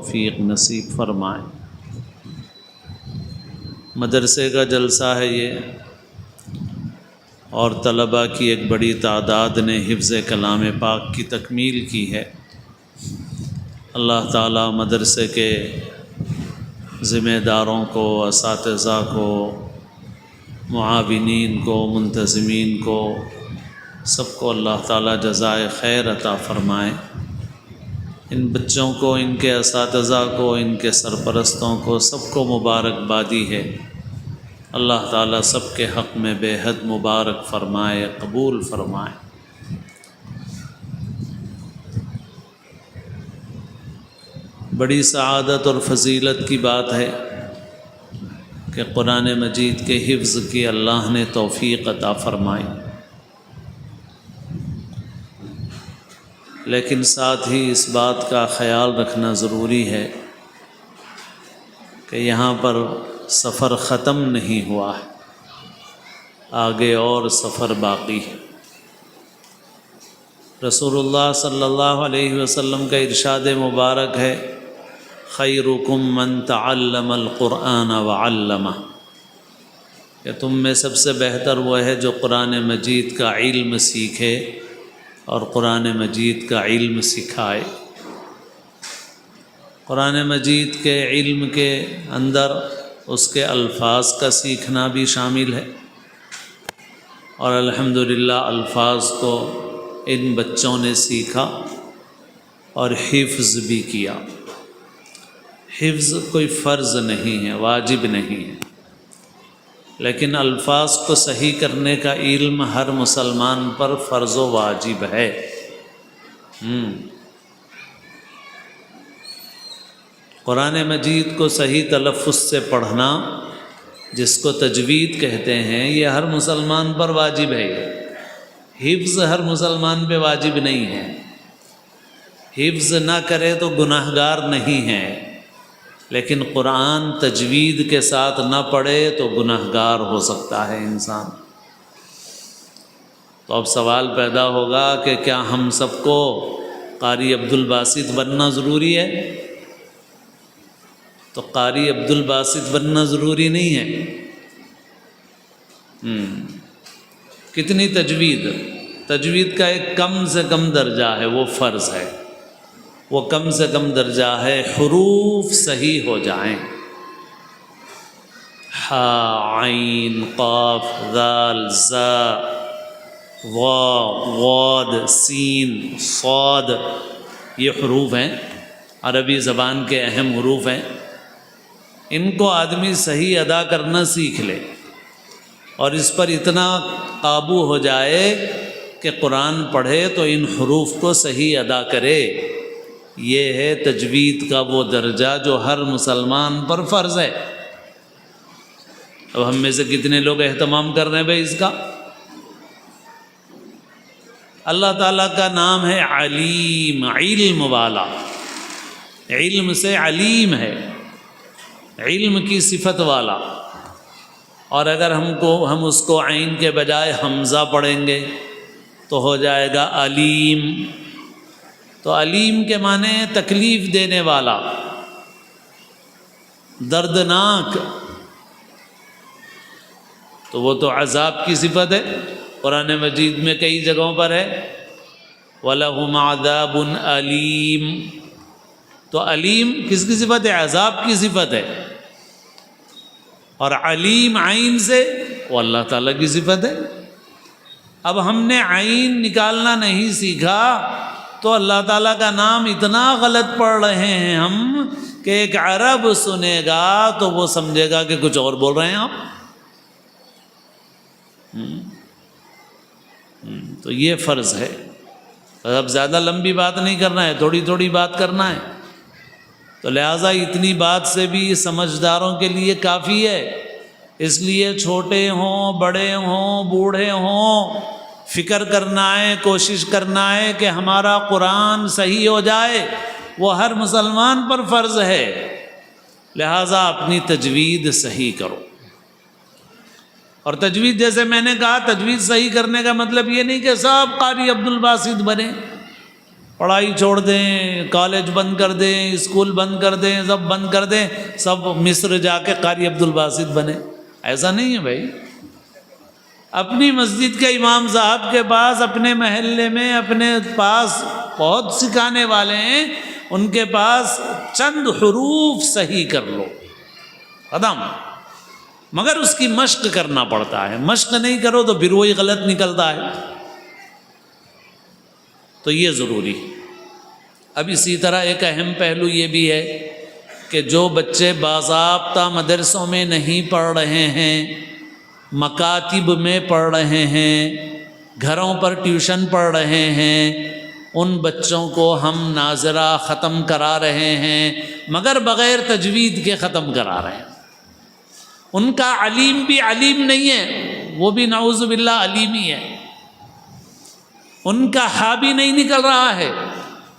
توفیق نصیب فرمائیں۔ مدرسے کا جلسہ ہے یہ، اور طلباء کی ایک بڑی تعداد نے حفظ کلام پاک کی تکمیل کی ہے۔ اللہ تعالیٰ مدرسے کے ذمہ داروں کو، اساتذہ کو، معاونین کو، منتظمین کو، سب کو اللہ تعالیٰ جزائے خیر عطا فرمائے۔ ان بچوں کو، ان کے اساتذہ کو، ان کے سرپرستوں کو، سب کو مبارکبادی ہے۔ اللہ تعالیٰ سب کے حق میں بے حد مبارک فرمائے، قبول فرمائے۔ بڑی سعادت اور فضیلت کی بات ہے کہ قرآن مجید کے حفظ کی اللہ نے توفیق عطا فرمائی، لیکن ساتھ ہی اس بات کا خیال رکھنا ضروری ہے کہ یہاں پر سفر ختم نہیں ہوا ہے، آگے اور سفر باقی ہے۔ رسول اللہ صلی اللہ علیہ وسلم کا ارشاد مبارک ہے، خیرکم من تعلم القرآن وعلمہ، کہ تم میں سب سے بہتر وہ ہے جو قرآن مجید کا علم سیکھے اور قرآن مجید کا علم سکھائے۔ قرآن مجید کے علم کے اندر اس کے الفاظ کا سیکھنا بھی شامل ہے، اور الحمدللہ الفاظ کو ان بچوں نے سیکھا اور حفظ بھی کیا۔ حفظ کوئی فرض نہیں ہے، واجب نہیں ہے، لیکن الفاظ کو صحیح کرنے کا علم ہر مسلمان پر فرض و واجب ہے۔ قرآن مجید کو صحیح تلفظ سے پڑھنا، جس کو تجوید کہتے ہیں، یہ ہر مسلمان پر واجب ہے۔ حفظ ہر مسلمان پہ واجب نہیں ہے۔ حفظ نہ کرے تو گناہگار نہیں ہے، لیکن قرآن تجوید کے ساتھ نہ پڑھے تو گناہگار ہو سکتا ہے انسان۔ تو اب سوال پیدا ہوگا کہ کیا ہم سب کو قاری عبدالباسط بننا ضروری ہے؟ تو قاری عبدالباسط بننا ضروری نہیں ہے۔ کتنی تجوید کا ایک کم سے کم درجہ ہے، وہ فرض ہے۔ وہ کم سے کم درجہ ہے حروف صحیح ہو جائیں، حا، عین، قاف، ذال، زا، واو، غاد، سین، صاد، یہ حروف ہیں، عربی زبان کے اہم حروف ہیں۔ ان کو آدمی صحیح ادا کرنا سیکھ لے اور اس پر اتنا قابو ہو جائے کہ قرآن پڑھے تو ان حروف کو صحیح ادا کرے، یہ ہے تجوید کا وہ درجہ جو ہر مسلمان پر فرض ہے۔ اب ہم میں سے کتنے لوگ اہتمام کر رہے ہیں بھائی اس کا؟ اللہ تعالیٰ کا نام ہے علیم، علم والا، علم سے علیم ہے، علم کی صفت والا۔ اور اگر ہم اس کو عین کے بجائے حمزہ پڑھیں گے تو ہو جائے گا علیم۔ تو علیم کے معنی تکلیف دینے والا، دردناک، تو وہ تو عذاب کی صفت ہے، قرآن مجید میں کئی جگہوں پر ہے وَلَهُمْ عَذَابٌ أَلِيمٌ۔ تو علیم کس کی صفت ہے؟ عذاب کی صفت ہے، اور علیم عین سے وہ اللہ تعالیٰ کی صفت ہے۔ اب ہم نے عین نکالنا نہیں سیکھا تو اللہ تعالیٰ کا نام اتنا غلط پڑھ رہے ہیں ہم کہ ایک عرب سنے گا تو وہ سمجھے گا کہ کچھ اور بول رہے ہیں آپ۔ تو یہ فرض ہے۔ اب زیادہ لمبی بات نہیں کرنا ہے، تھوڑی تھوڑی بات کرنا ہے، تو لہٰذا اتنی بات سے بھی سمجھداروں کے لیے کافی ہے۔ اس لیے چھوٹے ہوں، بڑے ہوں، بوڑھے ہوں، فکر کرنا ہے، کوشش کرنا ہے کہ ہمارا قرآن صحیح ہو جائے، وہ ہر مسلمان پر فرض ہے۔ لہٰذا اپنی تجوید صحیح کرو۔ اور تجوید جیسے میں نے کہا، تجوید صحیح کرنے کا مطلب یہ نہیں کہ سب قاری عبدالباسط بنے، پڑھائی چھوڑ دیں، کالج بند کر دیں، اسکول بند کر دیں، سب بند کر دیں، سب مصر جا کے قاری عبدالباسط بنے. ایسا نہیں ہے بھائی. اپنی مسجد کے امام صاحب کے پاس، اپنے محلے میں اپنے پاس بہت سکھانے والے ہیں، ان کے پاس چند حروف صحیح کر لو، ختم. مگر اس کی مشق کرنا پڑتا ہے. مشق نہیں کرو تو پھر وہی غلط نکلتا ہے. تو یہ ضروری. اب اسی طرح ایک اہم پہلو یہ بھی ہے کہ جو بچے باضابطہ مدرسوں میں نہیں پڑھ رہے ہیں، مکاتب میں پڑھ رہے ہیں، گھروں پر ٹیوشن پڑھ رہے ہیں، ان بچوں کو ہم ناظرہ ختم کرا رہے ہیں، مگر بغیر تجوید کے ختم کرا رہے ہیں. ان کا علیم بھی علیم نہیں ہے، وہ بھی نعوذ باللہ علیم ہی ہے. ان کا ہا بھی نہیں نکل رہا ہے.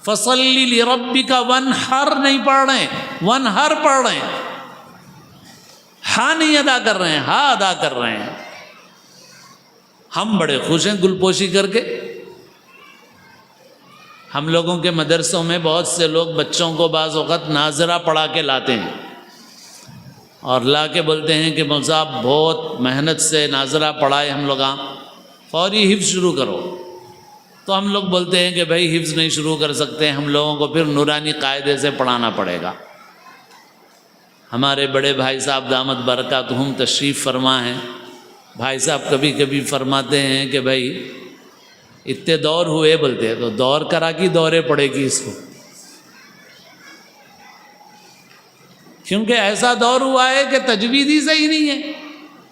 فصلی لربک وانحر نہیں پڑھ رہے ہیں، وانحر پڑھ رہے ہیں. ہا نہیں ادا کر رہے ہیں، ہا ادا کر رہے ہیں. ہم بڑے خوش ہیں گلپوشی کر کے. ہم لوگوں کے مدرسوں میں بہت سے لوگ بچوں کو بعض وقت ناظرہ پڑھا کے لاتے ہیں اور لا کے بولتے ہیں کہ مول صاحب بہت محنت سے ناظرہ پڑھائے ہم لوگ، فوری حفظ شروع کرو. تو ہم لوگ بولتے ہیں کہ بھائی حفظ نہیں شروع کر سکتے، ہم لوگوں کو پھر نورانی قاعدے سے پڑھانا پڑے گا. ہمارے بڑے بھائی صاحب دامت برکاتہم تشریف فرما ہیں. بھائی صاحب کبھی کبھی فرماتے ہیں کہ بھائی اتنے دور ہوئے بولتے ہیں، تو دور کرا کی دورے پڑے گی اس کو، کیونکہ ایسا دور ہوا ہے کہ تجوید ہی صحیح نہیں ہے.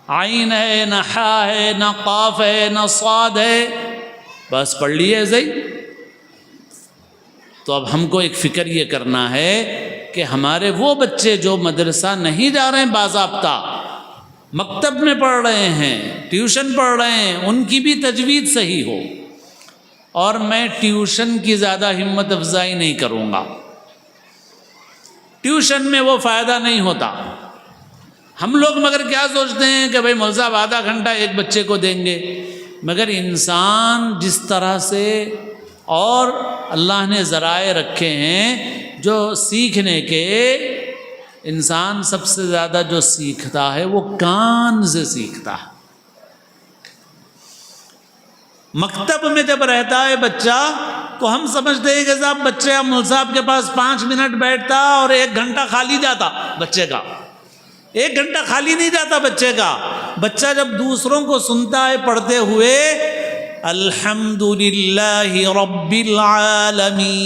عین ہے، نہ حا ہے، نہ قاف ہے، نہ صاد ہے، بس پڑھ لیے صحیح. تو اب ہم کو ایک فکر یہ کرنا ہے کہ ہمارے وہ بچے جو مدرسہ نہیں جا رہے ہیں باضابطہ، مکتب میں پڑھ رہے ہیں، ٹیوشن پڑھ رہے ہیں، ان کی بھی تجوید صحیح ہو. اور میں ٹیوشن کی زیادہ ہمت افزائی نہیں کروں گا. ٹیوشن میں وہ فائدہ نہیں ہوتا. ہم لوگ مگر کیا سوچتے ہیں کہ بھائی مول صاحب آدھا گھنٹہ ایک بچے کو دیں گے، مگر انسان جس طرح سے، اور اللہ نے ذرائع رکھے ہیں جو سیکھنے کے، انسان سب سے زیادہ جو سیکھتا ہے وہ کان سے سیکھتا ہے. مکتب میں جب رہتا ہے بچہ تو ہم سمجھتے ہیں کہ صاحب بچے مول صاحب کے پاس 5 منٹ بیٹھتا اور 1 گھنٹہ خالی جاتا بچے کا. 1 گھنٹہ خالی نہیں جاتا بچے کا. بچہ جب دوسروں کو سنتا ہے پڑھتے ہوئے الحمدللہ رب العالمین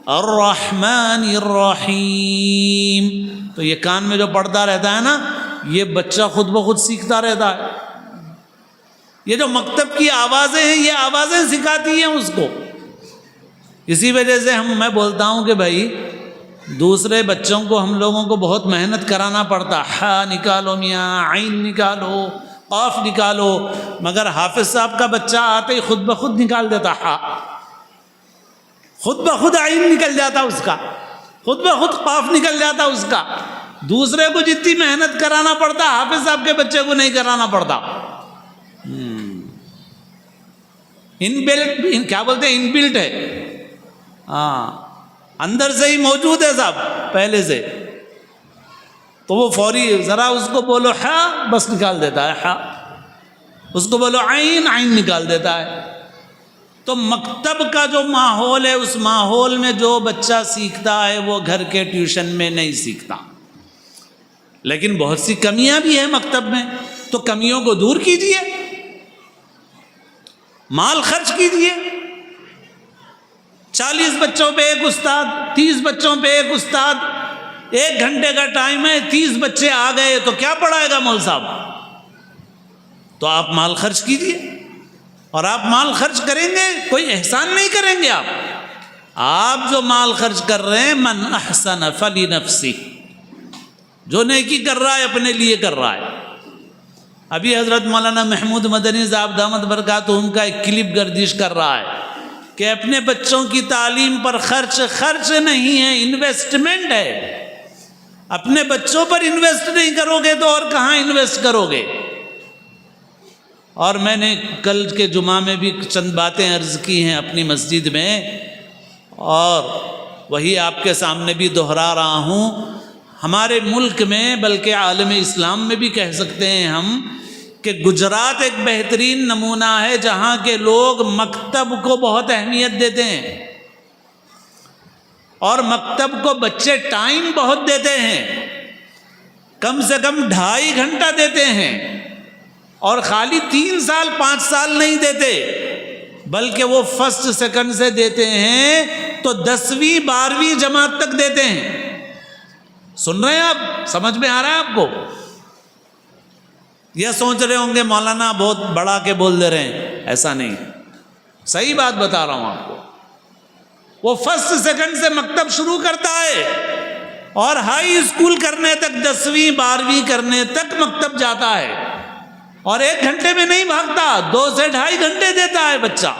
الرحمن الرحیم، تو یہ کان میں جو پڑھتا رہتا ہے نا، یہ بچہ خود بخود سیکھتا رہتا ہے. یہ جو مکتب کی آوازیں ہیں، یہ آوازیں سکھاتی ہیں اس کو. اسی وجہ سے میں بولتا ہوں کہ بھائی دوسرے بچوں کو ہم لوگوں کو بہت محنت کرانا پڑتا. ہا نکالو میاں، عین نکالو، قاف نکالو، مگر حافظ صاحب کا بچہ آتے ہی خود بخود نکال دیتا ہا، خود بخود عین نکل جاتا اس کا، خود بخود قاف نکل جاتا اس کا. دوسرے کو جتنی محنت کرانا پڑتا حافظ صاحب کے بچے کو نہیں کرانا پڑتا. ان بلٹ، کیا بولتے ہیں، ان بلٹ ہے. ہاں، اندر سے ہی موجود ہے صاحب پہلے سے. تو وہ فوری ذرا اس کو بولو ہا، بس نکال دیتا ہے ہا. اس کو بولو عین، عین نکال دیتا ہے. تو مکتب کا جو ماحول ہے، اس ماحول میں جو بچہ سیکھتا ہے وہ گھر کے ٹیوشن میں نہیں سیکھتا. لیکن بہت سی کمیاں بھی ہیں مکتب میں، تو کمیوں کو دور کیجیے، مال خرچ کیجیے. 40 بچوں پہ ایک استاد، 30 بچوں پہ ایک استاد، 1 گھنٹے کا ٹائم ہے، 30 بچے آ گئے تو کیا پڑھائے گا مول صاحب؟ تو آپ مال خرچ کیجیے. اور آپ مال خرچ کریں گے، کوئی احسان نہیں کریں گے آپ جو مال خرچ کر رہے ہیں. من احسن فلنفسہ، جو نیکی کر رہا ہے اپنے لیے کر رہا ہے. ابھی حضرت مولانا محمود مدنی صاحب دامت برکاتہم کا ایک کلپ گردش کر رہا ہے کہ اپنے بچوں کی تعلیم پر خرچ نہیں ہے، انویسٹمنٹ ہے. اپنے بچوں پر انویسٹ نہیں کرو گے تو اور کہاں انویسٹ کرو گے؟ اور میں نے کل کے جمعہ میں بھی چند باتیں عرض کی ہیں اپنی مسجد میں، اور وہی آپ کے سامنے بھی دہرا رہا ہوں۔ ہمارے ملک میں بلکہ عالم اسلام میں بھی کہہ سکتے ہیں ہم کہ گجرات ایک بہترین نمونہ ہے جہاں کے لوگ مکتب کو بہت اہمیت دیتے ہیں، اور مکتب کو بچے ٹائم بہت دیتے ہیں، کم سے کم 2.5 گھنٹہ دیتے ہیں، اور خالی 3 سال 5 سال نہیں دیتے، بلکہ وہ فرسٹ سیکنڈ سے دیتے ہیں تو 10ویں 12ویں جماعت تک دیتے ہیں۔ سن رہے ہیں آپ؟ سمجھ میں آ رہا ہے آپ کو؟ یہ سوچ رہے ہوں گے مولانا بہت بڑا کے بول دے رہے ہیں، ایسا نہیں، صحیح بات بتا رہا ہوں آپ کو۔ وہ فرسٹ سیکنڈ سے مکتب شروع کرتا ہے اور ہائی اسکول کرنے تک، 10ویں 12ویں کرنے تک مکتب جاتا ہے، اور 1 گھنٹے میں نہیں بھاگتا، 2 سے 2.5 گھنٹے دیتا ہے بچہ۔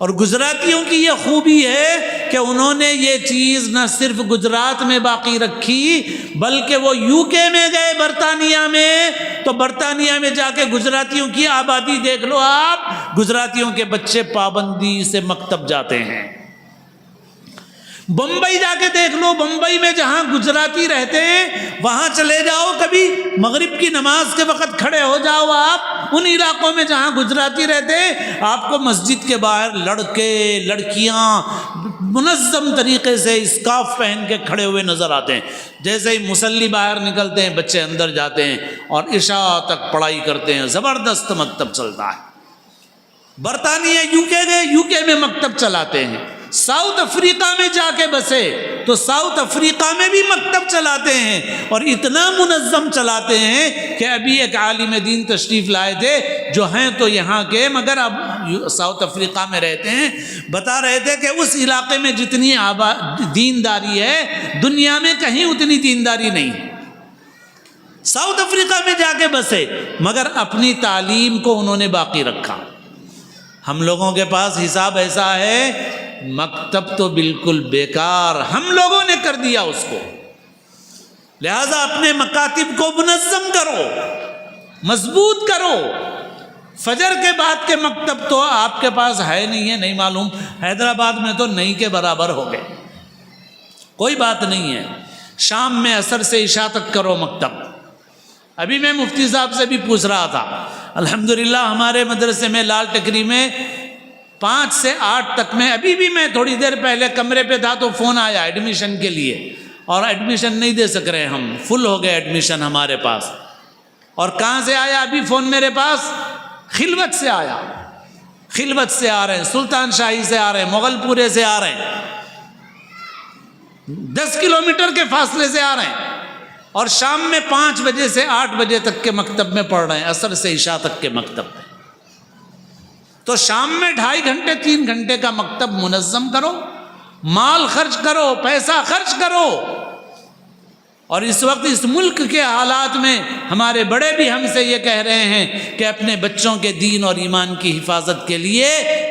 اور گجراتیوں کی یہ خوبی ہے کہ انہوں نے یہ چیز نہ صرف گجرات میں باقی رکھی بلکہ وہ یو کے میں گئے، برطانیہ میں، تو برطانیہ میں جا کے گجراتیوں کی آبادی دیکھ لو آپ، گجراتیوں کے بچے پابندی سے مکتب جاتے ہیں۔ بمبئی جا کے دیکھ لو، بمبئی میں جہاں گجراتی رہتے ہیں وہاں چلے جاؤ، کبھی مغرب کی نماز کے وقت کھڑے ہو جاؤ آپ ان علاقوں میں جہاں گجراتی رہتے ہیں، آپ کو مسجد کے باہر لڑکے لڑکیاں منظم طریقے سے اسکارف پہن کے کھڑے ہوئے نظر آتے ہیں۔ جیسے ہی مصلی باہر نکلتے ہیں بچے اندر جاتے ہیں اور عشاء تک پڑھائی کرتے ہیں، زبردست مکتب چلتا ہے۔ برطانیہ یو کے گئے، یو کے میں مکتب چلاتے ہیں۔ ساؤتھ افریقہ میں جا کے بسے تو ساؤتھ افریقہ میں بھی مکتب چلاتے ہیں، اور اتنا منظم چلاتے ہیں کہ ابھی ایک عالم دین تشریف لائے تھے جو ہیں تو یہاں کے مگر اب ساؤتھ افریقہ میں رہتے ہیں، بتا رہے تھے کہ اس علاقے میں جتنی دینداری ہے دنیا میں کہیں اتنی دینداری نہیں ہے۔ ساؤتھ افریقہ میں جا کے بسے مگر اپنی تعلیم کو انہوں نے باقی رکھا۔ ہم لوگوں کے پاس حساب ایسا ہے، مکتب تو بالکل بیکار ہم لوگوں نے کر دیا اس کو، لہذا اپنے مکاتب کو منظم کرو، مضبوط کرو۔ فجر کے بعد کے مکتب تو آپ کے پاس ہے نہیں ہے، نہیں معلوم، حیدرآباد میں تو نہیں کے برابر ہو گئے، کوئی بات نہیں ہے۔ شام میں عصر سے عشاء تک کرو مکتب۔ ابھی میں مفتی صاحب سے بھی پوچھ رہا تھا، الحمدللہ ہمارے مدرسے میں لال ٹکری میں 5 سے 8 تک میں، ابھی بھی میں تھوڑی دیر پہلے کمرے پہ تھا تو فون آیا ایڈمیشن کے لیے، اور ایڈمیشن نہیں دے سک رہے ہم، فل ہو گئے ایڈمیشن ہمارے پاس۔ اور کہاں سے آیا ابھی فون میرے پاس؟ خلوت سے آیا، خلوت سے آ رہے ہیں، سلطان شاہی سے آ رہے ہیں، مغل پورے سے آ رہے ہیں، 10 کلومیٹر کے فاصلے سے آ رہے ہیں، اور شام میں 5 بجے سے 8 بجے تک کے مکتب میں پڑھ رہے ہیں، عصر سے عشاء تک کے مکتب میں۔ تو شام میں 2.5 گھنٹے 3 گھنٹے کا مکتب منظم کرو، مال خرچ کرو، پیسہ خرچ کرو۔ اور اس وقت اس ملک کے حالات میں ہمارے بڑے بھی ہم سے یہ کہہ رہے ہیں کہ اپنے بچوں کے دین اور ایمان کی حفاظت کے لیے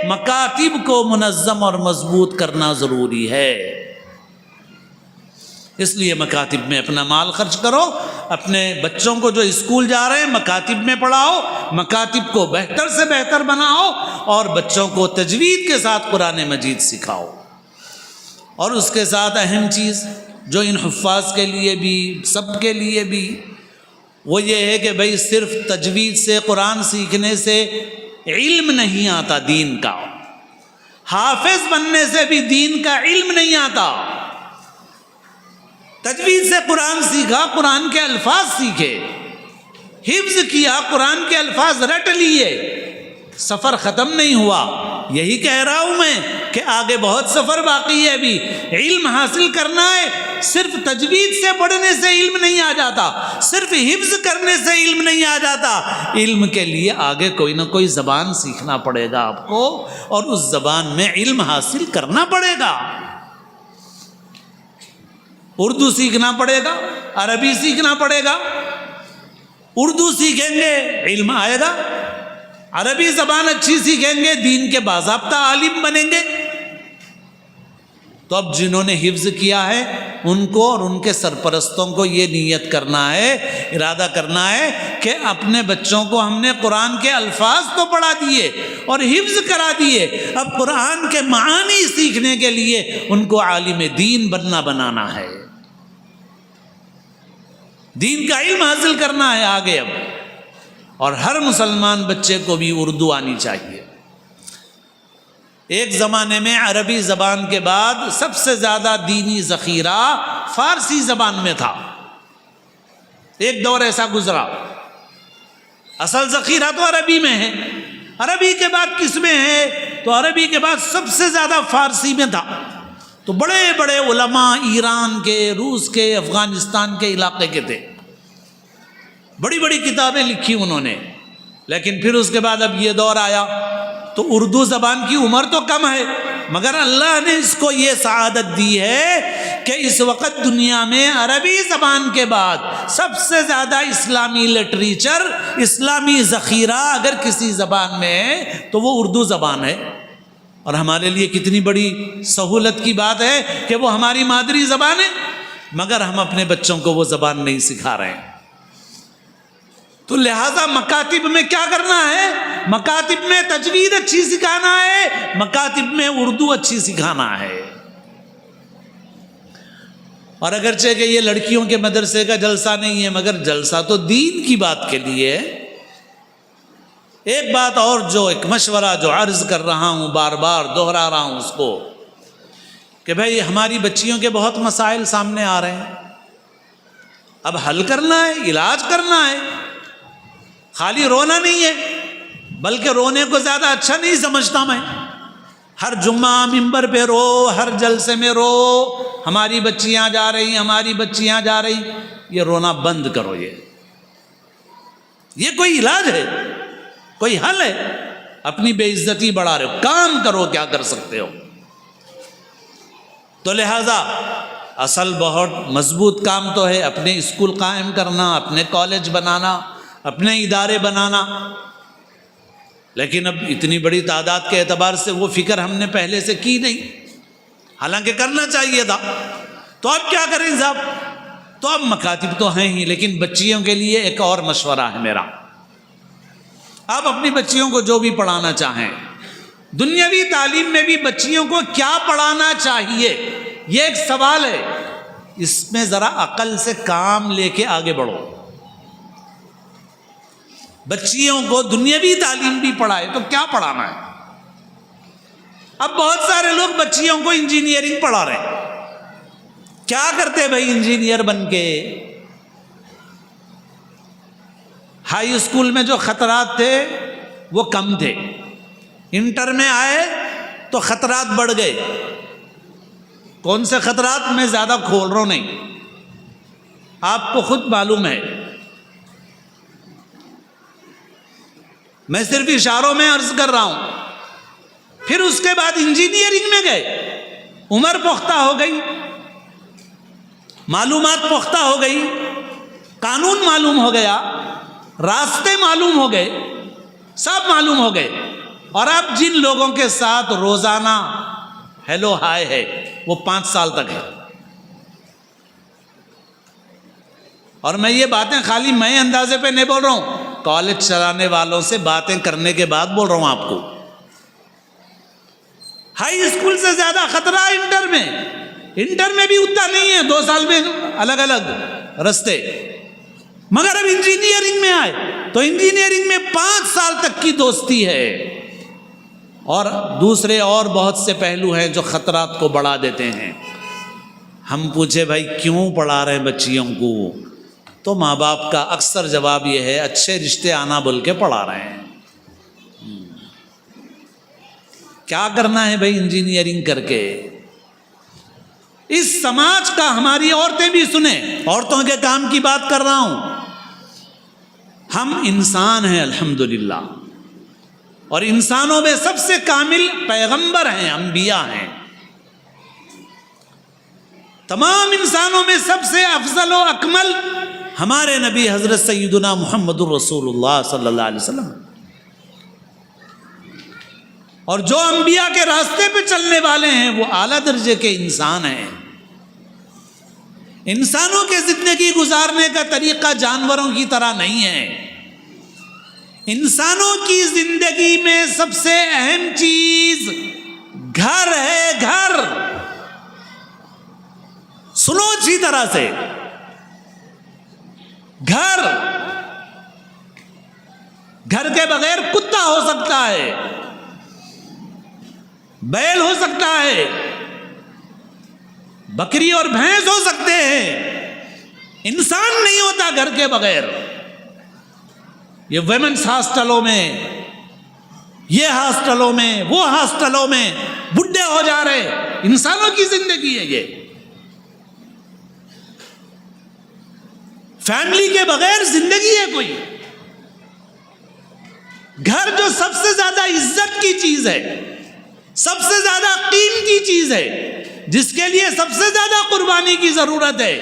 مکاتب کو منظم اور مضبوط کرنا ضروری ہے۔ اس لیے مکاتب میں اپنا مال خرچ کرو، اپنے بچوں کو جو اسکول جا رہے ہیں مکاتب میں پڑھاؤ، مکاتب کو بہتر سے بہتر بناؤ، اور بچوں کو تجوید کے ساتھ قرآن مجید سکھاؤ۔ اور اس کے ساتھ اہم چیز جو ان حفاظ کے لیے بھی سب کے لیے بھی وہ یہ ہے کہ بھئی صرف تجوید سے قرآن سیکھنے سے علم نہیں آتا دین کا، حافظ بننے سے بھی دین کا علم نہیں آتا۔ تجوید سے قرآن سیکھا، قرآن کے الفاظ سیکھے، حفظ کیا، قرآن کے الفاظ رٹ لیے، سفر ختم نہیں ہوا۔ یہی کہہ رہا ہوں میں کہ آگے بہت سفر باقی ہے، ابھی علم حاصل کرنا ہے۔ صرف تجوید سے پڑھنے سے علم نہیں آ جاتا، صرف حفظ کرنے سے علم نہیں آ جاتا، علم کے لیے آگے کوئی نہ کوئی زبان سیکھنا پڑے گا آپ کو، اور اس زبان میں علم حاصل کرنا پڑے گا۔ اردو سیکھنا پڑے گا، عربی سیکھنا پڑے گا۔ اردو سیکھیں گے علم آئے گا، عربی زبان اچھی سیکھیں گے دین کے باضابطہ عالم بنیں گے۔ تو اب جنہوں نے حفظ کیا ہے ان کو اور ان کے سرپرستوں کو یہ نیت کرنا ہے، ارادہ کرنا ہے کہ اپنے بچوں کو ہم نے قرآن کے الفاظ تو پڑھا دیے اور حفظ کرا دیے، اب قرآن کے معانی سیکھنے کے لیے ان کو عالم دین بنانا ہے، دین کا علم حاصل کرنا ہے آگے اب۔ اور ہر مسلمان بچے کو بھی اردو آنی چاہیے۔ ایک زمانے میں عربی زبان کے بعد سب سے زیادہ دینی ذخیرہ فارسی زبان میں تھا، ایک دور ایسا گزرا، اصل ذخیرہ تو عربی میں ہے، عربی کے بعد کس میں ہے؟ تو عربی کے بعد سب سے زیادہ فارسی میں تھا، تو بڑے بڑے علماء ایران کے، روس کے، افغانستان کے علاقے کے تھے، بڑی بڑی کتابیں لکھی انہوں نے، لیکن پھر اس کے بعد اب یہ دور آیا تو اردو زبان کی عمر تو کم ہے، مگر اللہ نے اس کو یہ سعادت دی ہے کہ اس وقت دنیا میں عربی زبان کے بعد سب سے زیادہ اسلامی لٹریچر، اسلامی ذخیرہ اگر کسی زبان میں ہے تو وہ اردو زبان ہے، اور ہمارے لیے کتنی بڑی سہولت کی بات ہے کہ وہ ہماری مادری زبان ہے، مگر ہم اپنے بچوں کو وہ زبان نہیں سکھا رہے ہیں۔ تو لہٰذا مکاتب میں کیا کرنا ہے؟ مکاتب میں تجوید اچھی سکھانا ہے، مکاتب میں اردو اچھی سکھانا ہے۔ اور اگرچہ کہ یہ لڑکیوں کے مدرسے کا جلسہ نہیں ہے، مگر جلسہ تو دین کی بات کے لیے ہے۔ ایک بات اور، جو ایک مشورہ جو عرض کر رہا ہوں، بار بار دوہرا رہا ہوں اس کو، کہ بھائی ہماری بچیوں کے بہت مسائل سامنے آ رہے ہیں، اب حل کرنا ہے، علاج کرنا ہے، خالی رونا نہیں ہے، بلکہ رونے کو زیادہ اچھا نہیں سمجھتا میں۔ ہر جمعہ ممبر پہ رو، ہر جلسے میں رو، ہماری بچیاں جا رہی، ہماری بچیاں جا رہی، یہ رونا بند کرو، یہ کوئی علاج ہے؟ کوئی حل ہے؟ اپنی بے عزتی بڑھا رہے ہو، کام کرو، کیا کر سکتے ہو؟ تو لہذا اصل بہت مضبوط کام تو ہے اپنے اسکول قائم کرنا، اپنے کالج بنانا، اپنے ادارے بنانا، لیکن اب اتنی بڑی تعداد کے اعتبار سے وہ فکر ہم نے پہلے سے کی نہیں، حالانکہ کرنا چاہیے تھا۔ تو اب کیا کریں صاحب؟ تو اب مکاتب تو ہیں ہی، لیکن بچیوں کے لیے ایک اور مشورہ ہے میرا۔ آپ اپنی بچیوں کو جو بھی پڑھانا چاہیں، دنیاوی تعلیم میں بھی بچیوں کو کیا پڑھانا چاہیے، یہ ایک سوال ہے، اس میں ذرا عقل سے کام لے کے آگے بڑھو۔ بچیوں کو دنیاوی تعلیم بھی پڑھائے تو کیا پڑھانا ہے؟ اب بہت سارے لوگ بچیوں کو انجینئرنگ پڑھا رہے ہیں، کیا کرتے بھائی انجینئر بن کے؟ ہائی اسکول میں جو خطرات تھے وہ کم تھے، انٹر میں آئے تو خطرات بڑھ گئے۔ کون سے خطرات؟ میں زیادہ کھول رہا ہوں نہیں، آپ کو خود معلوم ہے، میں صرف اشاروں میں عرض کر رہا ہوں۔ پھر اس کے بعد انجینئرنگ میں گئے، عمر پختہ ہو گئی، معلومات پختہ ہو گئی، قانون معلوم ہو گیا، راستے معلوم ہو گئے، سب معلوم ہو گئے، اور اب جن لوگوں کے ساتھ روزانہ ہیلو ہائے ہے وہ 5 سال تک ہے۔ اور میں یہ باتیں خالی میں اندازے پہ نہیں بول رہا ہوں، کالج چلانے والوں سے باتیں کرنے کے بعد بول رہا ہوں آپ کو۔ ہائی اسکول سے زیادہ خطرہ انٹر میں، انٹر میں بھی اتنا نہیں ہے، 2 سال میں الگ الگ رستے، مگر اب انجینئرنگ میں آئے تو انجینئرنگ میں 5 سال تک کی دوستی ہے، اور دوسرے اور بہت سے پہلو ہیں جو خطرات کو بڑھا دیتے ہیں۔ ہم پوچھے بھائی کیوں پڑھا رہے ہیں بچیوں کو، تو ماں باپ کا اکثر جواب یہ ہے اچھے رشتے آنا بول کے پڑھا رہے ہیں۔ کیا کرنا ہے بھائی انجینئرنگ کر کے؟ اس سماج کا، ہماری عورتیں بھی سنیں، عورتوں کے کام کی بات کر رہا ہوں، ہم انسان ہیں الحمدللہ، اور انسانوں میں سب سے کامل پیغمبر ہیں، انبیاء ہیں، تمام انسانوں میں سب سے افضل و اکمل ہمارے نبی حضرت سیدنا محمد الرسول اللہ صلی اللہ علیہ وسلم، اور جو انبیاء کے راستے پہ چلنے والے ہیں وہ اعلیٰ درجے کے انسان ہیں۔ انسانوں کے زندگی گزارنے کا طریقہ جانوروں کی طرح نہیں ہے. انسانوں کی زندگی میں سب سے اہم چیز گھر ہے. گھر سنو اچھی طرح سے. گھر کے بغیر کتا ہو سکتا ہے, بیل ہو سکتا ہے, بکری اور بھینس ہو سکتے ہیں, انسان نہیں ہوتا گھر کے بغیر. یہ ویمنس ہاسٹلوں میں, یہ ہاسٹلوں میں, وہ ہاسٹلوں میں بڈھے ہو جا رہے, انسانوں کی زندگی ہے یہ. فیملی کے بغیر زندگی ہے کوئی؟ گھر جو سب سے زیادہ عزت کی چیز ہے, سب سے زیادہ قیمتی چیز ہے, جس کے لیے سب سے زیادہ قربانی کی ضرورت ہے,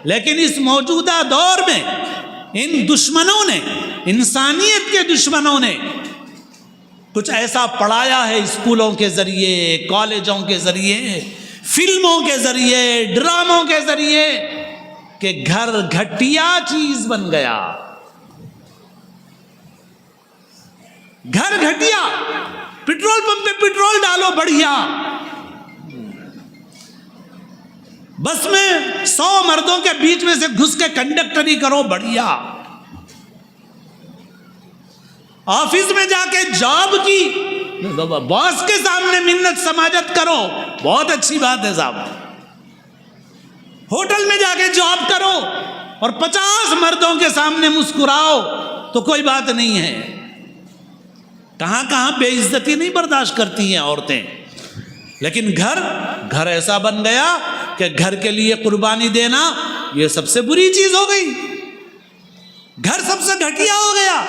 لیکن اس موجودہ دور میں ان دشمنوں نے, انسانیت کے دشمنوں نے کچھ ایسا پڑھایا ہے اسکولوں کے ذریعے, کالجوں کے ذریعے, فلموں کے ذریعے, ڈراموں کے ذریعے, کہ گھر گھٹیا چیز بن گیا. گھر گھٹیا. پٹرول پمپ پہ پٹرول ڈالو بڑھیا, بس میں 100 مردوں کے بیچ میں سے گھس کے کنڈکٹری کرو بڑھیا, آفس میں جا کے جاب کی باس کے سامنے منت سماجت کرو, بہت اچھی بات ہے صاحب. ہوٹل میں جا کے جاب کرو اور 50 مردوں کے سامنے مسکراؤ تو کوئی بات نہیں ہے. کہاں کہاں بے عزتی نہیں برداشت کرتی ہیں عورتیں, لیکن گھر ایسا بن گیا کہ گھر کے لیے قربانی دینا یہ سب سے بری چیز ہو گئی. گھر سب سے گھٹیا ہو گیا.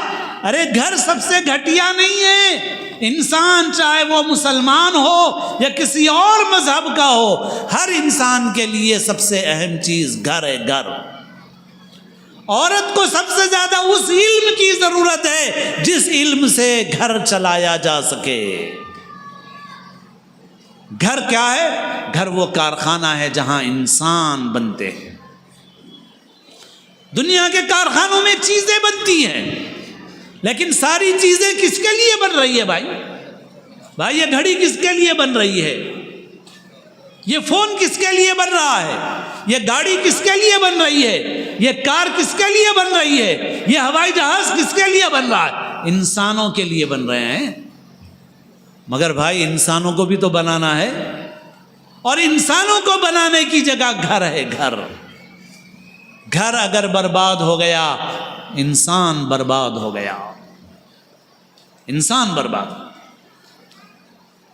ارے گھر سب سے گھٹیا نہیں ہے. انسان چاہے وہ مسلمان ہو یا کسی اور مذہب کا ہو, ہر انسان کے لیے سب سے اہم چیز گھر ہے. گھر. عورت کو سب سے زیادہ اس علم کی ضرورت ہے جس علم سے گھر چلایا جا سکے. گھر کیا ہے؟ گھر وہ کارخانہ ہے جہاں انسان بنتے ہیں. دنیا کے کارخانوں میں چیزیں بنتی ہیں, لیکن ساری چیزیں کس کے لیے بن رہی ہے بھائی؟ یہ گھڑی کس کے لیے بن رہی ہے؟ یہ فون کس کے لیے بن رہا ہے؟ یہ گاڑی کس کے لیے بن رہی ہے؟ یہ کار کس کے لیے بن رہی ہے؟ یہ ہوائی جہاز کس کے لیے بن رہا ہے؟ انسانوں کے لیے بن رہے ہیں. مگر بھائی انسانوں کو بھی تو بنانا ہے, اور انسانوں کو بنانے کی جگہ گھر ہے. گھر اگر برباد ہو گیا, انسان برباد ہو گیا. انسان برباد.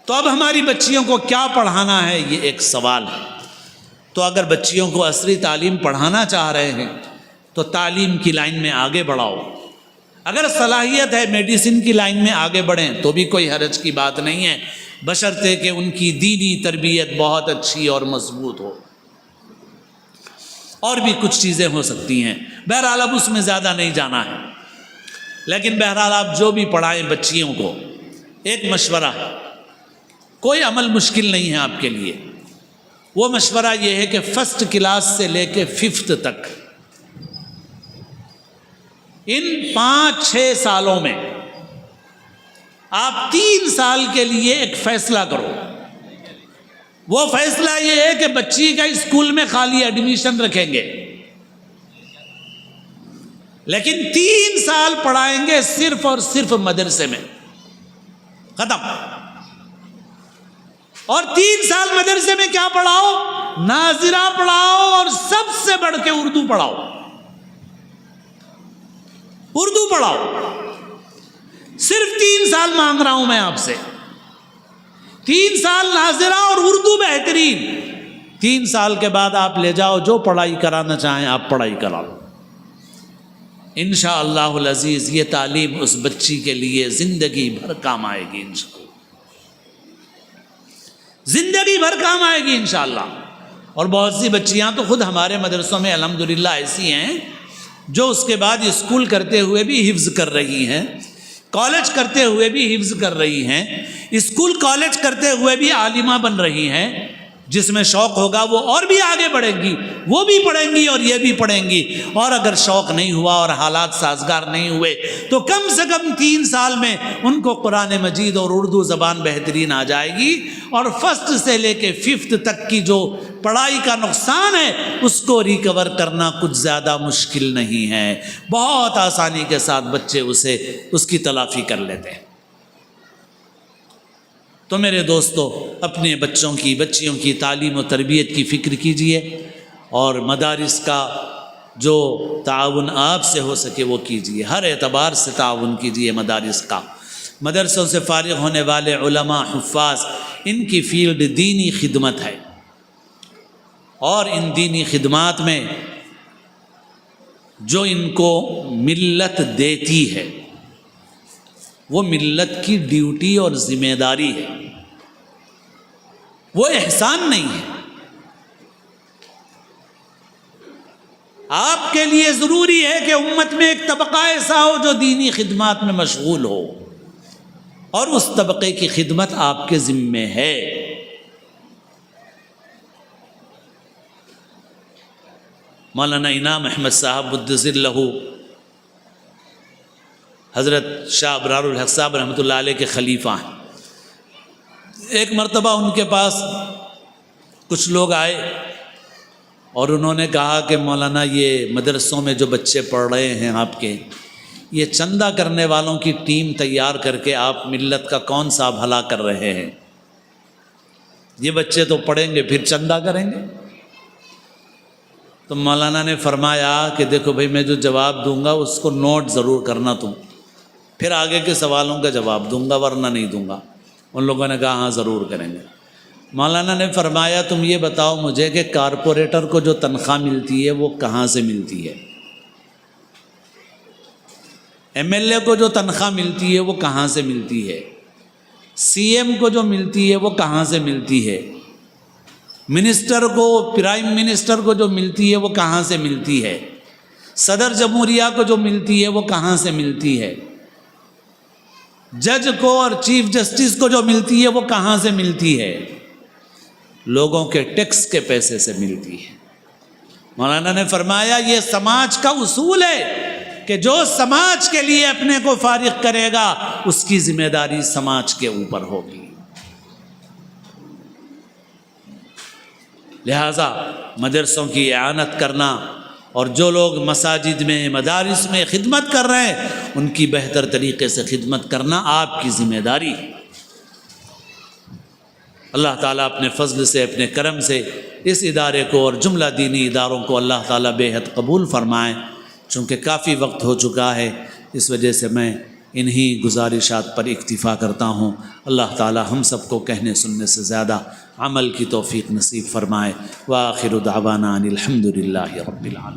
تو اب ہماری بچیوں کو کیا پڑھانا ہے, یہ ایک سوال ہے. تو اگر بچیوں کو عصری تعلیم پڑھانا چاہ رہے ہیں تو تعلیم کی لائن میں آگے بڑھاؤ. اگر صلاحیت ہے میڈیسن کی لائن میں آگے بڑھیں تو بھی کوئی حرج کی بات نہیں ہے, بشرطے کہ ان کی دینی تربیت بہت اچھی اور مضبوط ہو. اور بھی کچھ چیزیں ہو سکتی ہیں. بہرحال اب اس میں زیادہ نہیں جانا ہے, لیکن بہرحال آپ جو بھی پڑھائیں بچیوں کو, ایک مشورہ ہے, کوئی عمل مشکل نہیں ہے آپ کے لیے. وہ مشورہ یہ ہے کہ 1st کلاس سے لے کے 5th تک ان 5-6 سالوں میں آپ 3 سال کے لیے ایک فیصلہ کرو. وہ فیصلہ یہ ہے کہ بچی کا اسکول میں خالی ایڈمیشن رکھیں گے, لیکن 3 سال پڑھائیں گے صرف اور صرف مدرسے میں, ختم. اور 3 سال مدرسے میں کیا پڑھاؤ؟ ناظرہ پڑھاؤ, اور سب سے بڑھ کے اردو پڑھاؤ. اردو پڑھاؤ. صرف 3 سال مانگ رہا ہوں میں آپ سے. 3 سال ناظرہ اور اردو بہترین. 3 سال کے بعد آپ لے جاؤ, جو پڑھائی کرانا چاہیں آپ پڑھائی کرا لو. انشاءاللہ العزیز یہ تعلیم اس بچی کے لیے زندگی بھر کام آئے گی. انشاءاللہ زندگی بھر کام آئے گی انشاءاللہ. اور بہت سی بچیاں تو خود ہمارے مدرسوں میں الحمدللہ ایسی ہیں جو اس کے بعد اسکول کرتے ہوئے بھی حفظ کر رہی ہیں, کالج کرتے ہوئے بھی حفظ کر رہی ہیں, اسکول کالج کرتے ہوئے بھی عالمہ بن رہی ہیں. جس میں شوق ہوگا وہ اور بھی آگے بڑھیں گی، وہ بھی پڑھیں گی اور یہ بھی پڑھیں گی۔ اور اگر شوق نہیں ہوا اور حالات سازگار نہیں ہوئے تو کم سے کم 3 سال میں ان کو قرآن مجید اور اردو زبان بہترین آ جائے گی، اور فرسٹ سے لے کے 5th تک کی جو پڑھائی کا نقصان ہے اس کو ریکور کرنا کچھ زیادہ مشکل نہیں ہے، بہت آسانی کے ساتھ بچے اس کی تلافی کر لیتے ہیں۔ تو میرے دوستو، اپنے بچوں کی بچیوں کی تعلیم و تربیت کی فکر کیجئے، اور مدارس کا جو تعاون آپ سے ہو سکے وہ کیجئے، ہر اعتبار سے تعاون کیجئے مدارس کا۔ مدرسوں سے فارغ ہونے والے علماء حفاظ، ان کی فیلڈ دینی خدمت ہے، اور ان دینی خدمات میں جو ان کو ملت دیتی ہے وہ ملت کی ڈیوٹی اور ذمہ داری ہے، وہ احسان نہیں ہے۔ آپ کے لیے ضروری ہے کہ امت میں ایک طبقہ ایسا ہو جو دینی خدمات میں مشغول ہو، اور اس طبقے کی خدمت آپ کے ذمے ہے۔ مولانا انعام احمد صاحب قدس اللہ، حضرت شاہ ابرار الحق صاحب رحمۃ اللہ علیہ کے خلیفہ ہیں۔ ایک مرتبہ ان کے پاس کچھ لوگ آئے اور انہوں نے کہا کہ مولانا، یہ مدرسوں میں جو بچے پڑھ رہے ہیں آپ کے، یہ چندہ کرنے والوں کی ٹیم تیار کر کے آپ ملت کا کون سا بھلا کر رہے ہیں؟ یہ بچے تو پڑھیں گے پھر چندہ کریں گے۔ تو مولانا نے فرمایا کہ دیکھو بھائی، میں جو جواب دوں گا اس کو نوٹ ضرور کرنا تم، پھر آگے کے سوالوں کا جواب دوں گا ورنہ نہیں دوں گا۔ ان لوگوں نے کہا ہاں ضرور کریں گے۔ مولانا نے فرمایا تم یہ بتاؤ مجھے کہ کارپوریٹر کو جو تنخواہ ملتی ہے وہ کہاں سے ملتی ہے؟ ایم ایل اے کو جو تنخواہ ملتی ہے وہ کہاں سے ملتی ہے؟ سی ایم کو جو ملتی ہے وہ کہاں سے ملتی ہے؟ منسٹر کو، پرائم منسٹر کو جو ملتی ہے وہ کہاں سے ملتی ہے؟ صدر جمہوریہ کو جو ملتی ہے وہ کہاں سے ملتی ہے؟ جج کو اور چیف جسٹس کو جو ملتی ہے وہ کہاں سے ملتی ہے؟ لوگوں کے ٹیکس کے پیسے سے ملتی ہے۔ مولانا نے فرمایا یہ سماج کا اصول ہے کہ جو سماج کے لیے اپنے کو فارغ کرے گا اس کی ذمہ داری سماج کے اوپر ہوگی۔ لہذا مدرسوں کی اعانت کرنا، اور جو لوگ مساجد میں مدارس میں خدمت کر رہے ہیں ان کی بہتر طریقے سے خدمت کرنا آپ کی ذمہ داری ہے۔ اللہ تعالیٰ اپنے فضل سے، اپنے کرم سے اس ادارے کو اور جملہ دینی اداروں کو اللہ تعالیٰ بے حد قبول فرمائے۔ چونکہ کافی وقت ہو چکا ہے، اس وجہ سے میں انہی گزارشات پر اکتفا کرتا ہوں۔ اللہ تعالیٰ ہم سب کو کہنے سننے سے زیادہ عمل کی توفیق نصیب فرمائے۔ وآخر دعوانا ان الحمد للہ رب العالمین۔